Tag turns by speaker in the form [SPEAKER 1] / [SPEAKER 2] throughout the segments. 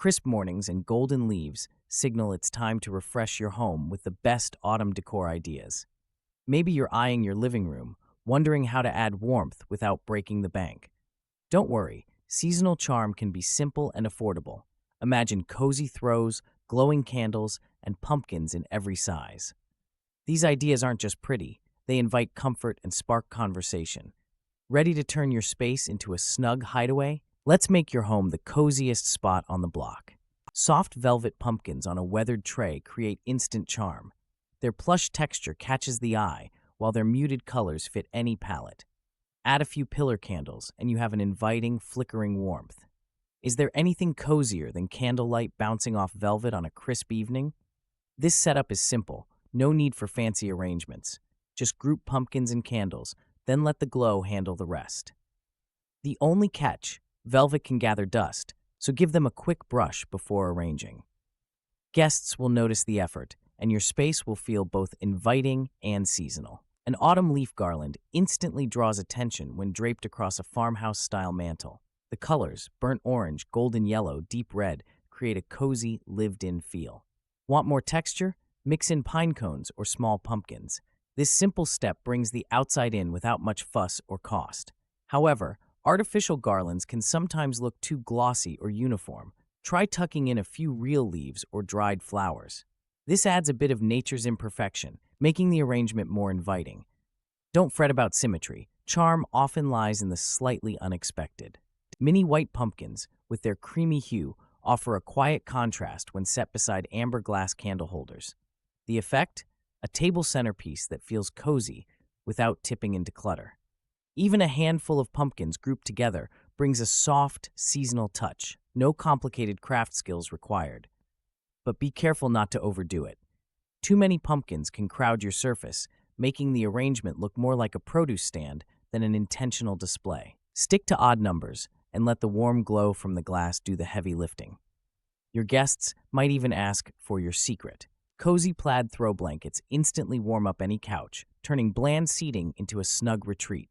[SPEAKER 1] Crisp mornings and golden leaves signal it's time to refresh your home with the best autumn decor ideas. Maybe you're eyeing your living room, wondering how to add warmth without breaking the bank. Don't worry, seasonal charm can be simple and affordable. Imagine cozy throws, glowing candles, and pumpkins in every size. These ideas aren't just pretty, they invite comfort and spark conversation. Ready to turn your space into a snug hideaway? Let's make your home the coziest spot on the block. Soft velvet pumpkins on a weathered tray create instant charm. Their plush texture catches the eye, while their muted colors fit any palette. Add a few pillar candles, and you have an inviting, flickering warmth. Is there anything cozier than candlelight bouncing off velvet on a crisp evening? This setup is simple, no need for fancy arrangements. Just group pumpkins and candles, then let the glow handle the rest. The only catch, velvet can gather dust, so give them a quick brush before arranging. Guests will notice the effort, and your space will feel both inviting and seasonal. An autumn leaf garland instantly draws attention when draped across a farmhouse-style mantel. The colors, burnt orange, golden yellow, deep red, create a cozy, lived-in feel. Want more texture? Mix in pine cones or small pumpkins. This simple step brings the outside in without much fuss or cost. However, artificial garlands can sometimes look too glossy or uniform. Try tucking in a few real leaves or dried flowers. This adds a bit of nature's imperfection, making the arrangement more inviting. Don't fret about symmetry. Charm often lies in the slightly unexpected. Mini white pumpkins, with their creamy hue, offer a quiet contrast when set beside amber glass candle holders. The effect? A table centerpiece that feels cozy without tipping into clutter. Even a handful of pumpkins grouped together brings a soft, seasonal touch. No complicated craft skills required. But be careful not to overdo it. Too many pumpkins can crowd your surface, making the arrangement look more like a produce stand than an intentional display. Stick to odd numbers and let the warm glow from the glass do the heavy lifting. Your guests might even ask for your secret. Cozy plaid throw blankets instantly warm up any couch, turning bland seating into a snug retreat.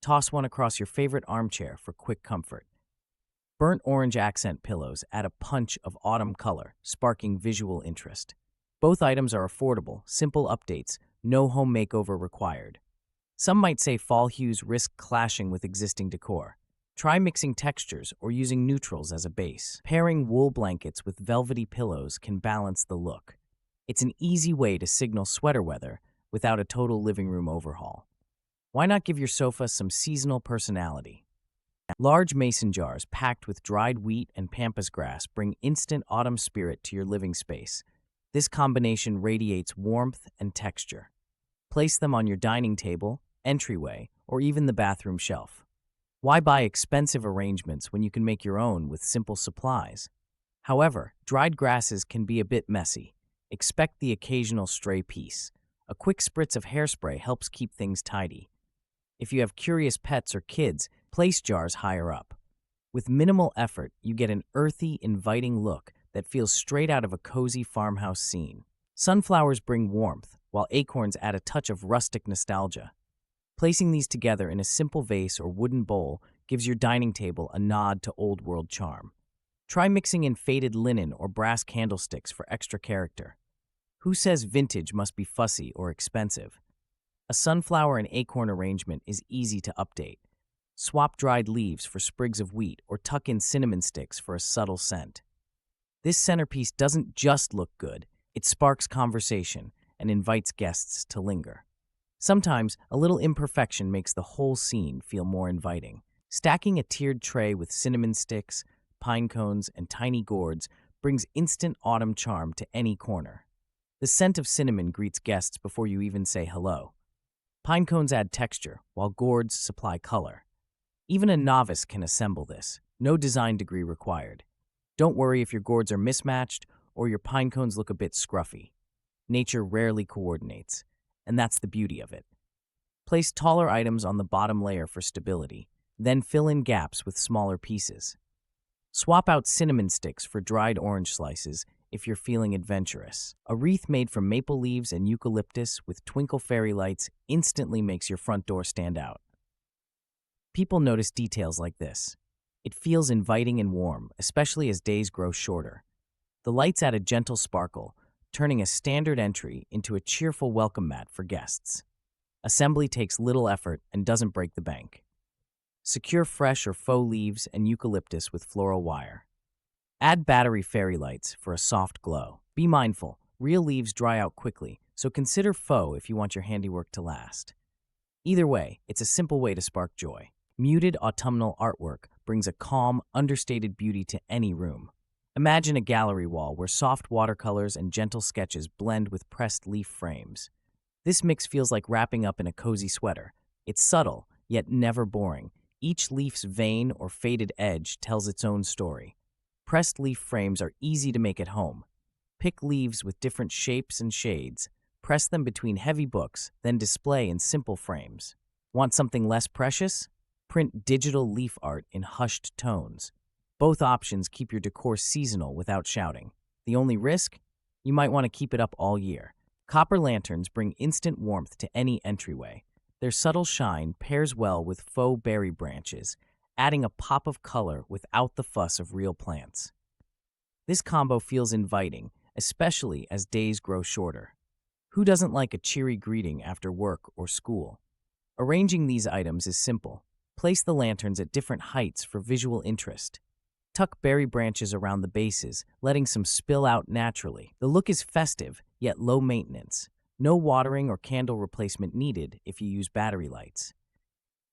[SPEAKER 1] Toss one across your favorite armchair for quick comfort. Burnt orange accent pillows add a punch of autumn color, sparking visual interest. Both items are affordable, simple updates, no home makeover required. Some might say fall hues risk clashing with existing decor. Try mixing textures or using neutrals as a base. Pairing wool blankets with velvety pillows can balance the look. It's an easy way to signal sweater weather without a total living room overhaul. Why not give your sofa some seasonal personality? Large mason jars packed with dried wheat and pampas grass bring instant autumn spirit to your living space. This combination radiates warmth and texture. Place them on your dining table, entryway, or even the bathroom shelf. Why buy expensive arrangements when you can make your own with simple supplies? However, dried grasses can be a bit messy. Expect the occasional stray piece. A quick spritz of hairspray helps keep things tidy. If you have curious pets or kids, place jars higher up. With minimal effort, you get an earthy, inviting look that feels straight out of a cozy farmhouse scene. Sunflowers bring warmth, while acorns add a touch of rustic nostalgia. Placing these together in a simple vase or wooden bowl gives your dining table a nod to old-world charm. Try mixing in faded linen or brass candlesticks for extra character. Who says vintage must be fussy or expensive? A sunflower and acorn arrangement is easy to update. Swap dried leaves for sprigs of wheat or tuck in cinnamon sticks for a subtle scent. This centerpiece doesn't just look good, it sparks conversation and invites guests to linger. Sometimes, a little imperfection makes the whole scene feel more inviting. Stacking a tiered tray with cinnamon sticks, pine cones, and tiny gourds brings instant autumn charm to any corner. The scent of cinnamon greets guests before you even say hello. Pine cones add texture, while gourds supply color. Even a novice can assemble this, no design degree required. Don't worry if your gourds are mismatched or your pine cones look a bit scruffy. Nature rarely coordinates, and that's the beauty of it. Place taller items on the bottom layer for stability, then fill in gaps with smaller pieces. Swap out cinnamon sticks for dried orange slices if you're feeling adventurous. A wreath made from maple leaves and eucalyptus with twinkle fairy lights instantly makes your front door stand out. People notice details like this. It feels inviting and warm, especially as days grow shorter. The lights add a gentle sparkle, turning a standard entry into a cheerful welcome mat for guests. Assembly takes little effort and doesn't break the bank. Secure fresh or faux leaves and eucalyptus with floral wire. Add battery fairy lights for a soft glow. Be mindful, real leaves dry out quickly, so consider faux if you want your handiwork to last. Either way, it's a simple way to spark joy. Muted autumnal artwork brings a calm, understated beauty to any room. Imagine a gallery wall where soft watercolors and gentle sketches blend with pressed leaf frames. This mix feels like wrapping up in a cozy sweater. It's subtle, yet never boring. Each leaf's vein or faded edge tells its own story. Pressed leaf frames are easy to make at home. Pick leaves with different shapes and shades, press them between heavy books, then display in simple frames. Want something less precious? Print digital leaf art in hushed tones. Both options keep your decor seasonal without shouting. The only risk? You might want to keep it up all year. Copper lanterns bring instant warmth to any entryway. Their subtle shine pairs well with faux berry branches, adding a pop of color without the fuss of real plants. This combo feels inviting, especially as days grow shorter. Who doesn't like a cheery greeting after work or school? Arranging these items is simple. Place the lanterns at different heights for visual interest. Tuck berry branches around the bases, letting some spill out naturally. The look is festive, yet low maintenance. No watering or candle replacement needed if you use battery lights.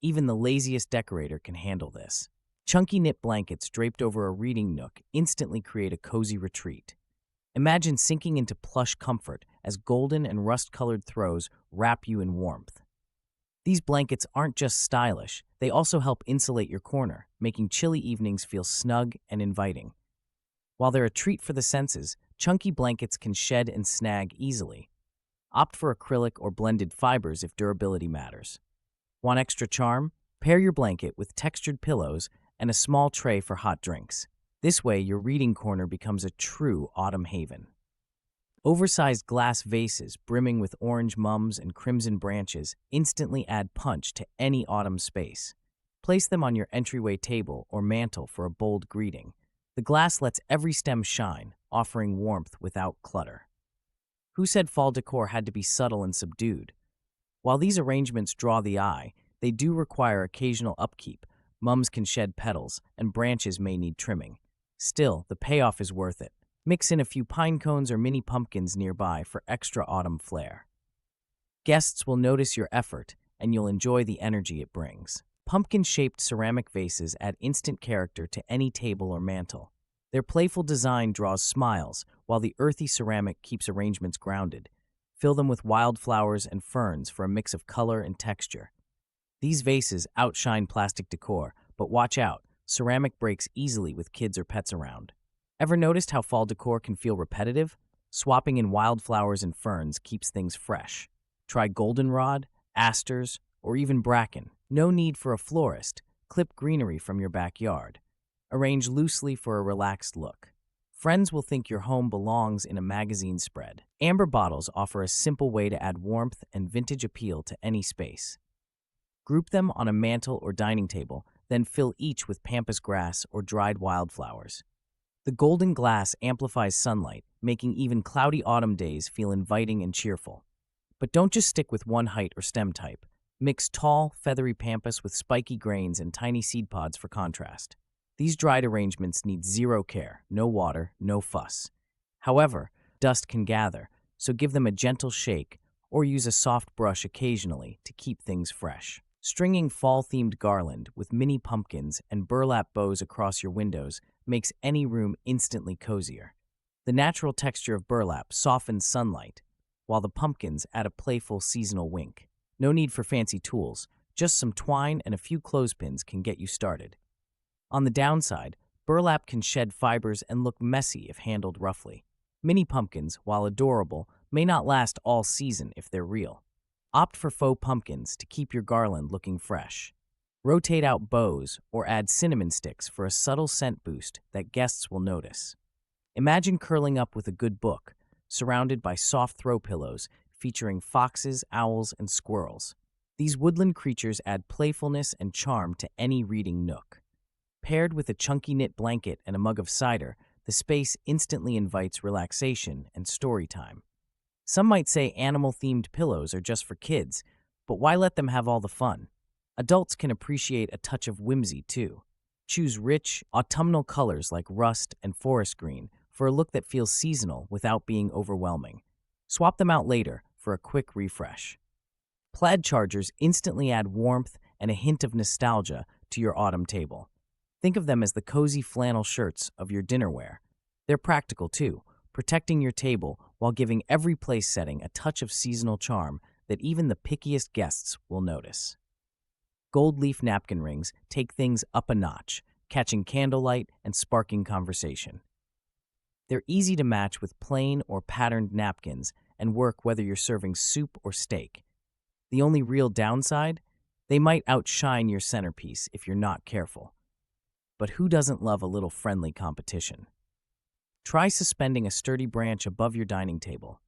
[SPEAKER 1] Even the laziest decorator can handle this. Chunky knit blankets draped over a reading nook instantly create a cozy retreat. Imagine sinking into plush comfort as golden and rust-colored throws wrap you in warmth. These blankets aren't just stylish, they also help insulate your corner, making chilly evenings feel snug and inviting. While they're a treat for the senses, chunky blankets can shed and snag easily. Opt for acrylic or blended fibers if durability matters. Want extra charm? Pair your blanket with textured pillows and a small tray for hot drinks. This way, your reading corner becomes a true autumn haven. Oversized glass vases brimming with orange mums and crimson branches instantly add punch to any autumn space. Place them on your entryway table or mantel for a bold greeting. The glass lets every stem shine, offering warmth without clutter. Who said fall decor had to be subtle and subdued? While these arrangements draw the eye, they do require occasional upkeep. Mums can shed petals, and branches may need trimming. Still, the payoff is worth it. Mix in a few pine cones or mini pumpkins nearby for extra autumn flair. Guests will notice your effort, and you'll enjoy the energy it brings. Pumpkin-shaped ceramic vases add instant character to any table or mantel. Their playful design draws smiles, while the earthy ceramic keeps arrangements grounded. Fill them with wildflowers and ferns for a mix of color and texture. These vases outshine plastic decor, but watch out, ceramic breaks easily with kids or pets around. Ever noticed how fall decor can feel repetitive? Swapping in wildflowers and ferns keeps things fresh. Try goldenrod, asters, or even bracken. No need for a florist. Clip greenery from your backyard. Arrange loosely for a relaxed look. Friends will think your home belongs in a magazine spread. Amber bottles offer a simple way to add warmth and vintage appeal to any space. Group them on a mantel or dining table, then fill each with pampas grass or dried wildflowers. The golden glass amplifies sunlight, making even cloudy autumn days feel inviting and cheerful. But don't just stick with one height or stem type. Mix tall, feathery pampas with spiky grains and tiny seed pods for contrast. These dried arrangements need zero care, no water, no fuss. However, dust can gather, so give them a gentle shake or use a soft brush occasionally to keep things fresh. Stringing fall-themed garland with mini pumpkins and burlap bows across your windows makes any room instantly cozier. The natural texture of burlap softens sunlight, while the pumpkins add a playful seasonal wink. No need for fancy tools, just some twine and a few clothespins can get you started. On the downside, burlap can shed fibers and look messy if handled roughly. Mini pumpkins, while adorable, may not last all season if they're real. Opt for faux pumpkins to keep your garland looking fresh. Rotate out bows or add cinnamon sticks for a subtle scent boost that guests will notice. Imagine curling up with a good book, surrounded by soft throw pillows featuring foxes, owls, and squirrels. These woodland creatures add playfulness and charm to any reading nook. Paired with a chunky knit blanket and a mug of cider, the space instantly invites relaxation and story time. Some might say animal-themed pillows are just for kids, but why let them have all the fun? Adults can appreciate a touch of whimsy, too. Choose rich, autumnal colors like rust and forest green for a look that feels seasonal without being overwhelming. Swap them out later for a quick refresh. Plaid chargers instantly add warmth and a hint of nostalgia to your autumn table. Think of them as the cozy flannel shirts of your dinnerware. They're practical, too, protecting your table while giving every place setting a touch of seasonal charm that even the pickiest guests will notice. Gold leaf napkin rings take things up a notch, catching candlelight and sparking conversation. They're easy to match with plain or patterned napkins and work whether you're serving soup or steak. The only real downside? They might outshine your centerpiece if you're not careful. But who doesn't love a little friendly competition? Try suspending a sturdy branch above your dining table.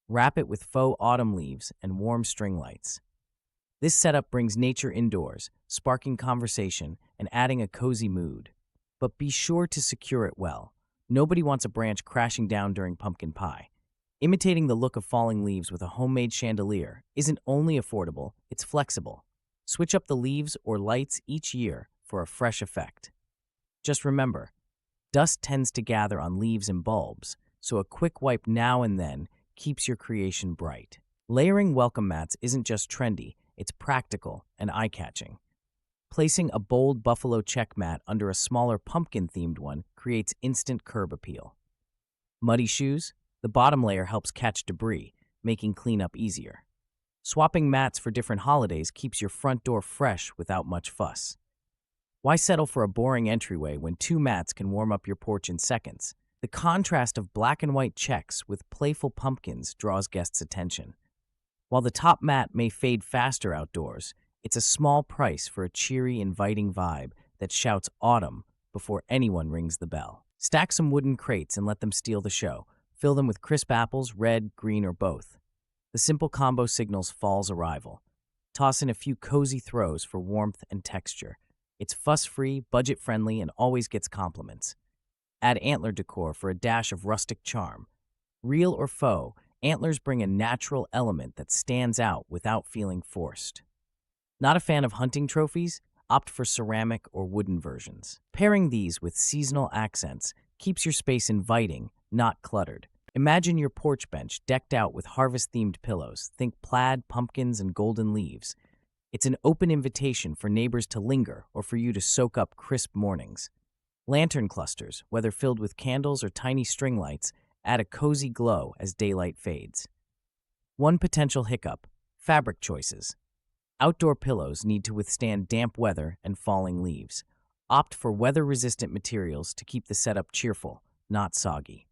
[SPEAKER 1] Wrap it with faux autumn leaves and warm string lights. This setup brings nature indoors, sparking conversation and adding a cozy mood. But be sure to secure it well. Nobody wants a branch crashing down during pumpkin pie. Imitating the look of falling leaves with a homemade chandelier isn't only affordable, it's flexible. Switch up the leaves or lights each year for a fresh effect. Just remember, dust tends to gather on leaves and bulbs, so a quick wipe now and then keeps your creation bright. Layering welcome mats isn't just trendy, it's practical and eye-catching. Placing a bold buffalo check mat under a smaller pumpkin-themed one creates instant curb appeal. Muddy shoes? The bottom layer helps catch debris, making cleanup easier. Swapping mats for different holidays keeps your front door fresh without much fuss. Why settle for a boring entryway when 2 mats can warm up your porch in seconds? The contrast of black and white checks with playful pumpkins draws guests' attention. While the top mat may fade faster outdoors, it's a small price for a cheery, inviting vibe that shouts autumn before anyone rings the bell. Stack some wooden crates and let them steal the show. Fill them with crisp apples, red, green, or both. The simple combo signals fall's arrival. Toss in a few cozy throws for warmth and texture. It's fuss-free, budget-friendly, and always gets compliments. Add antler decor for a dash of rustic charm. Real or faux, antlers bring a natural element that stands out without feeling forced. Not a fan of hunting trophies? Opt for ceramic or wooden versions. Pairing these with seasonal accents keeps your space inviting, not cluttered. Imagine your porch bench decked out with harvest-themed pillows. Think plaid, pumpkins, and golden leaves. It's an open invitation for neighbors to linger or for you to soak up crisp mornings. Lantern clusters, whether filled with candles or tiny string lights, add a cozy glow as daylight fades. One potential hiccup: fabric choices. Outdoor pillows need to withstand damp weather and falling leaves. Opt for weather-resistant materials to keep the setup cheerful, not soggy.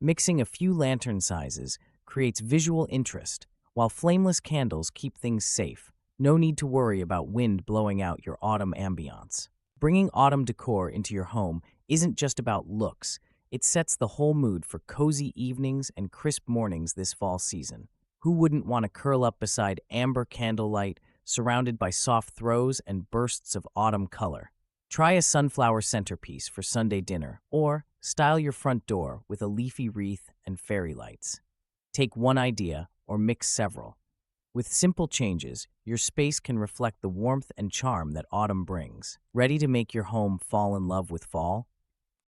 [SPEAKER 1] Mixing a few lantern sizes creates visual interest, while flameless candles keep things safe. No need to worry about wind blowing out your autumn ambiance. Bringing autumn decor into your home isn't just about looks. It sets the whole mood for cozy evenings and crisp mornings this fall season. Who wouldn't want to curl up beside amber candlelight, surrounded by soft throws and bursts of autumn color? Try a sunflower centerpiece for Sunday dinner, or style your front door with a leafy wreath and fairy lights. Take one idea or mix several. With simple changes, your space can reflect the warmth and charm that autumn brings. Ready to make your home fall in love with fall?